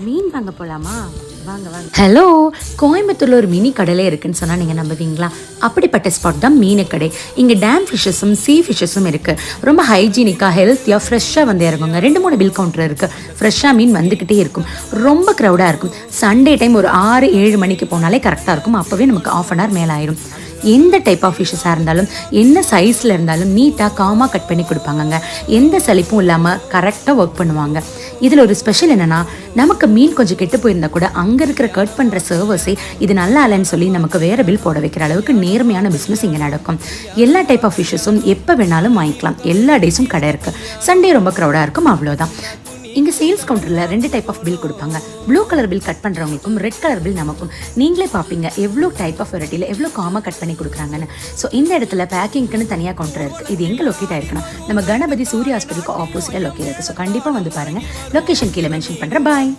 மீன் வாங்க போலாமா? வாங்க வாங்க. ஹலோ, கோயம்புத்தூர்ல ஒரு மினி கடையிலே இருக்குன்னு சொன்னா நீங்க நம்புவீங்களா? அப்படிப்பட்ட ஸ்பாட் தான் மீன் கடை. இங்க டேம் ஃபிஷ்ஷஸும் சீ ஃபிஷ்ஷஸும் இருக்கு. ரொம்ப ஹைஜீனிக்கா ஹெல்த்தியா ஃப்ரெஷ்ஷாக வந்து இறங்குங்க. 2-3 பில் கவுண்டர் இருக்கு. ஃப்ரெஷ்ஷாக மீன் வந்துக்கிட்டே இருக்கும். ரொம்ப க்ரௌடாக இருக்கும். சண்டே டைம் ஒரு 6-7 மணிக்கு போனாலே கரெக்டாக இருக்கும். அப்போவே நமக்கு ½ hour மேலே ஆயிடும். எந்த டைப் ஆஃப் ஃபிஷ்ஷஸாக இருந்தாலும் என்ன சைஸில் இருந்தாலும் நீட்டாக காமாக கட் பண்ணி கொடுப்பாங்கங்க. எந்த சலிப்பும் இல்லாமல் கரெக்டாக ஒர்க் பண்ணுவாங்க. இதில் ஒரு ஸ்பெஷல் என்னென்னா, நமக்கு மீன் கொஞ்சம் கெட்டு போயிருந்தா கூட அங்கே இருக்கிற கட் பண்ணுற சர்வர்ஸே இது நல்லா இல்லைன்னு சொல்லி நமக்கு வேறு பில் போட வைக்கிற அளவுக்கு நேர்மையான பிஸ்னஸ் இங்கே நடக்கும். எல்லா டைப் ஆஃப் ஃபிஷ்ஷஸும் எப்போ வேணாலும் வாங்கிக்கலாம். எல்லா டேஸும் கடை இருக்குது. சண்டே ரொம்ப க்ரௌடாக இருக்கும், அவ்வளோதான். இங்கே சேல்ஸ் கவுண்டரில் 2 டைப் ஆஃப் பில் கொடுப்பாங்க. ப்ளூ கலர் பில் கட் பண்ணுறவங்களுக்கும் ரெட் கலர் பில் நமக்கும். நீங்களே பார்ப்பீங்க எவ்வளோ டைப் ஆஃப் வெரைட்டியில் எவ்வளோ காமாக கட் பண்ணி கொடுக்குறாங்கன்னு. ஸோ இந்த இடத்துல பேக்கிங்க்குன்னு தனியாக கவுண்டர் இருக்குது. இது எங்கே லொக்கேட் ஆயிருக்குன்னா, நம்ம கணபதி சூரிய ஹாஸ்பிட்டலுக்கு ஆப்போசிட்டாக லொக்கேட் இருக்குது. ஸோ கண்டிப்பாக வந்து பாருங்கள். லொக்கேஷன் கீழே மென்ஷன் பண்ணுறேன். பாய்.